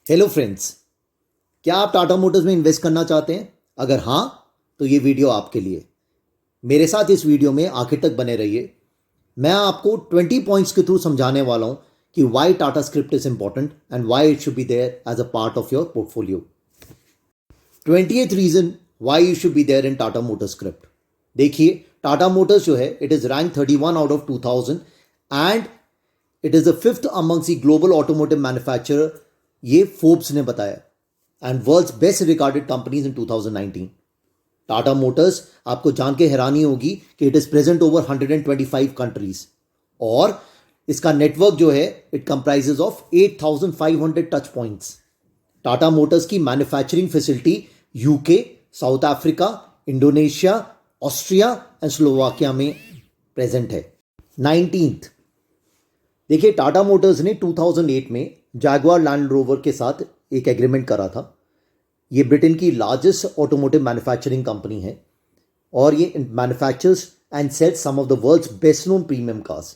Hello friends, क्या आप Tata Motors में इन्वेस्ट करना चाहते हैं? अगर हाँ, तो ये वीडियो आपके लिए। मेरे साथ इस वीडियो में आखिर तक बने रहिए। मैं आपको 20 पॉइंट्स के थ्रू समझाने वाला हूं कि why Tata script is important and why it should be there as a part of your portfolio. 20th reason why you should be there in Tata motors script. देखिए, टाटा मोटर्स जो है it is rank 31 out of 2000 and it is the fifth amongst the global automotive manufacturer, ये Forbes ने बताया, and world's best regarded companies in 2019। टाटा मोटर्स, आपको जान के हैरानी होगी कि it is present over 125 countries और इसका नेटवर्क जो है it comprises of 8500 touch points. Tata motors की manufacturing facility UK, South Africa, Indonesia, Austria and Slovakia में प्रेजेंट है। 19th, देखिए, टाटा मोटर्स ने 2008 में जैगुआर लैंड रोवर के साथ एक एग्रीमेंट करा था। ये ब्रिटेन की लार्जेस्ट ऑटोमोटिव मैन्युफैक्चरिंग कंपनी है और ये manufactures and sells some of the world's best known premium cars.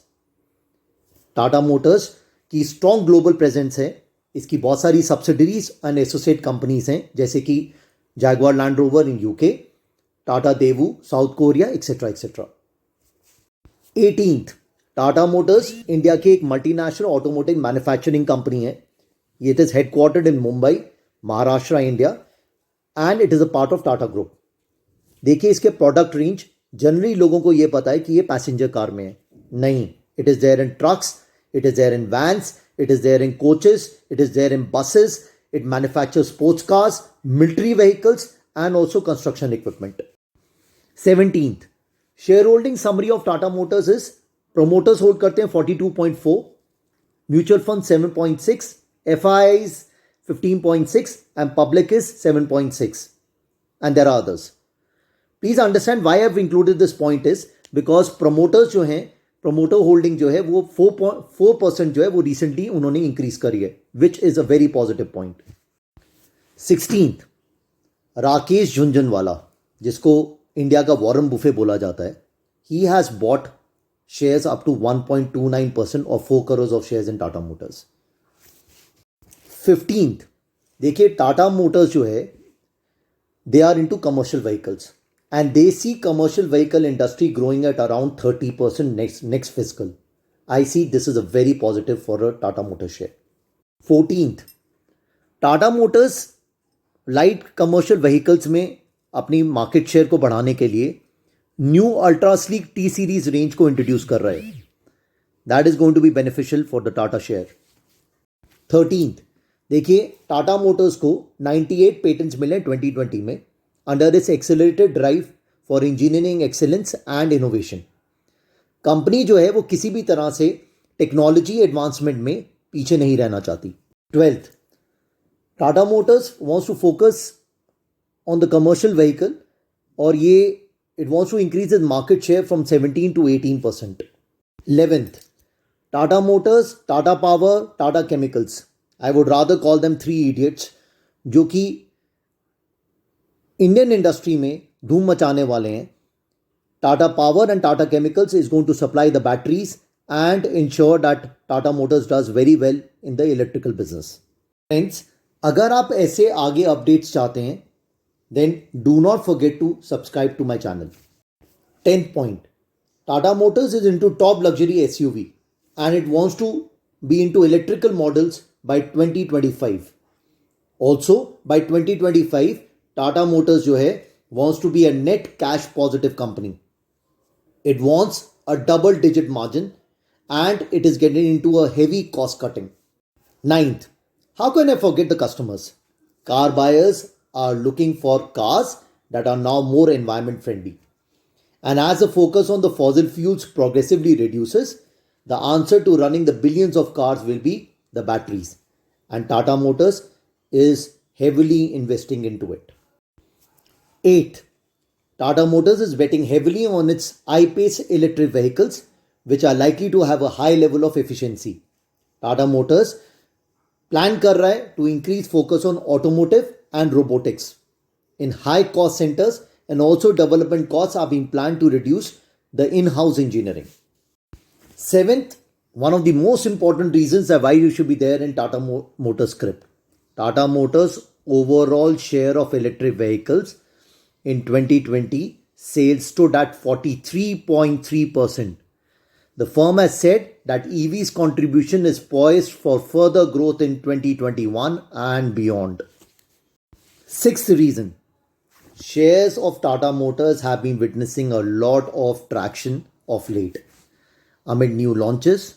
Tata motors की स्ट्रॉन्ग ग्लोबल प्रेजेंस है। इसकी बहुत सारी सब्सिडरीज एंड एसोसिएट कंपनीज हैं, जैसे कि Jaguar land rover in UK, Tata Daewoo south Korea, etcetera etcetera. 18th, Tata Motors India की एक मल्टीनेशनल ऑटोमोटिव मैन्युफैक्चरिंग कंपनी है। It is headquartered in Mumbai, Maharashtra, India, and it is a part of Tata group. देखिए, इसके product range generally लोगों को यह पता है कि ये पैसेंजर कार में है। नहीं, it is there in trucks, it is there in vans, it is there in coaches, it is there in buses, it manufacture sports cars, military vehicles and also construction equipment. 17th, share holding summary of Tata Motors is promoters hold करते हैं 42.4, mutual fund 7.6, FIIs 15.6 and public is 7.6, and there are others. Please understand why I have included this point is because promoters जो हैं, promoter holding जो है वो 4% जो है वो recently उन्होंने increase करी है, which is a very positive point. 16th, Rakesh Jhunjhunwala, जिसको इंडिया का वॉरेन बुफे बोला जाता है, he has bought shares up to 1.29% or 4 crores of shares in Tata Motors. 15th, देखिए, टाटा मोटर्स जो है they are into commercial vehicles and they see commercial vehicle industry growing at around 30% next physical. I see this is a very positive for a Tata motors share. 14th, Tata motors light commercial vehicles में अपनी market share को बढ़ाने के लिए new ultra sleek T series range को introduce कर रहे हैं। That is going to be beneficial for the Tata share. 13th, देखिए, टाटा मोटर्स को 98 पेटेंट्स मिले 2020 में under its accelerated drive for engineering excellence and innovation. Company जो है वो किसी भी तरह से टेक्नोलॉजी एडवांसमेंट में पीछे नहीं रहना चाहती। 12th, Tata motors wants to focus on the commercial vehicle और ये it wants to increase its market share from 17 to 18%. 11th, Tata motors, Tata power, Tata chemicals, I would rather call them 3 idiots, जो कि इंडियन इंडस्ट्री में धूम मचाने वाले हैं। Tata Power and Tata Chemicals is going to supply the batteries and ensure that Tata Motors does very well in the electrical business. Friends, अगर आप ऐसे आगे अपडेट्स चाहते हैं then do not forget to subscribe to my channel. 10th point, Tata Motors is into top luxury SUV and it wants to be into electrical models by 2025. Also, by 2025, Tata Motors जो है wants to be a net cash positive company. It wants a double digit margin and it is getting into a heavy cost cutting. 9th, how can I forget the customers? Car buyers are looking for cars that are now more environment friendly. And as the focus on the fossil fuels progressively reduces, the answer to running the billions of cars will be the batteries. And Tata Motors is heavily investing into it. 8th, Tata Motors is betting heavily on its I-Pace electric vehicles, which are likely to have a high level of efficiency. Tata Motors plan कर रहा है to increase focus on automotive and robotics in high cost centers, and also development costs are being planned to reduce the in-house engineering. 7th, one of the most important reasons that why you should be there in Tata Motors script. Tata Motors' overall share of electric vehicles in 2020 sales stood at 43.3%. The firm has said that EV's contribution is poised for further growth in 2021 and beyond. Sixth reason, shares of Tata Motors have been witnessing a lot of traction of late amid new launches,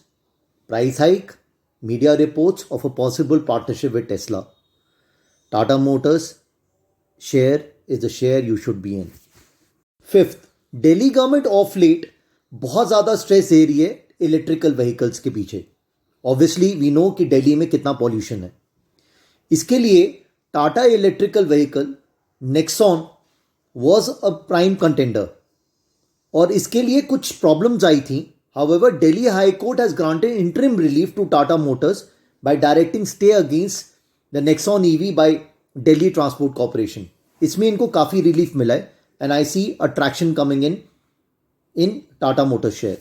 price hike, media reports of a possible partnership with Tesla. Tata Motors share is the share you should be in. Fifth, Delhi government of late बहुत ज़्यादा stress दे रही है electrical vehicles के पीछे. Obviously we know कि दिल्ली में कितना pollution है. इसके लिए Tata electrical vehicle Nexon was a prime contender और इसके लिए कुछ प्रॉब्लम्स आई थी. However, Delhi High Court has granted interim relief to Tata Motors by directing stay against the Nexon EV by Delhi Transport Corporation. इसमें इनको काफ़ी रिलीफ मिला है and I see a traction coming in Tata Motors share.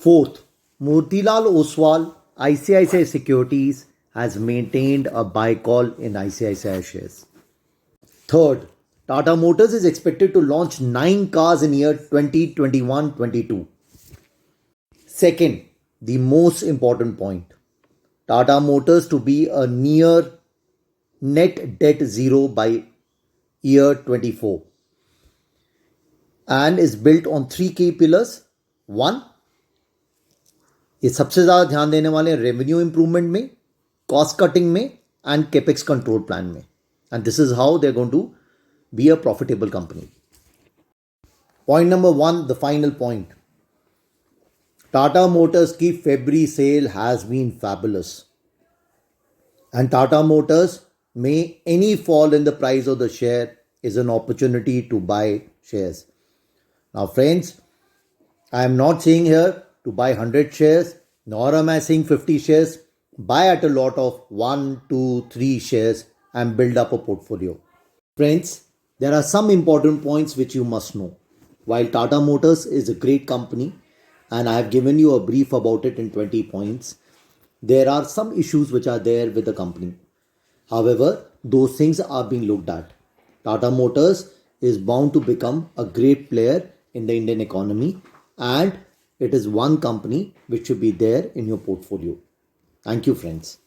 Fourth, Motilal Oswal, ICICI Securities has maintained a buy call in ICICI shares. Third, Tata Motors is expected to launch 9 cars in year 2021-22. Second, the most important point, Tata Motors to be a near net debt zero by year 24 and is built on 3 key pillars. One, ये सबसे ज़्यादा ध्यान देने वाले revenue improvement में, cost cutting में and capex control plan में. And this is how they are going to be a profitable company. Point number 1, the final point. Tata Motors की February sale has been fabulous. And Tata Motors may any fall in the price of the share is an opportunity to buy shares. Now friends, I am not saying here to buy 100 shares, nor am I saying 50 shares. Buy at a lot of 1, 2, 3 shares and build up a portfolio. Friends, there are some important points which you must know. While Tata Motors is a great company, and I have given you a brief about it in 20 points, there are some issues which are there with the company. However, those things are being looked at. Tata Motors is bound to become a great player in the Indian economy, and it is one company which should be there in your portfolio. Thank you, friends.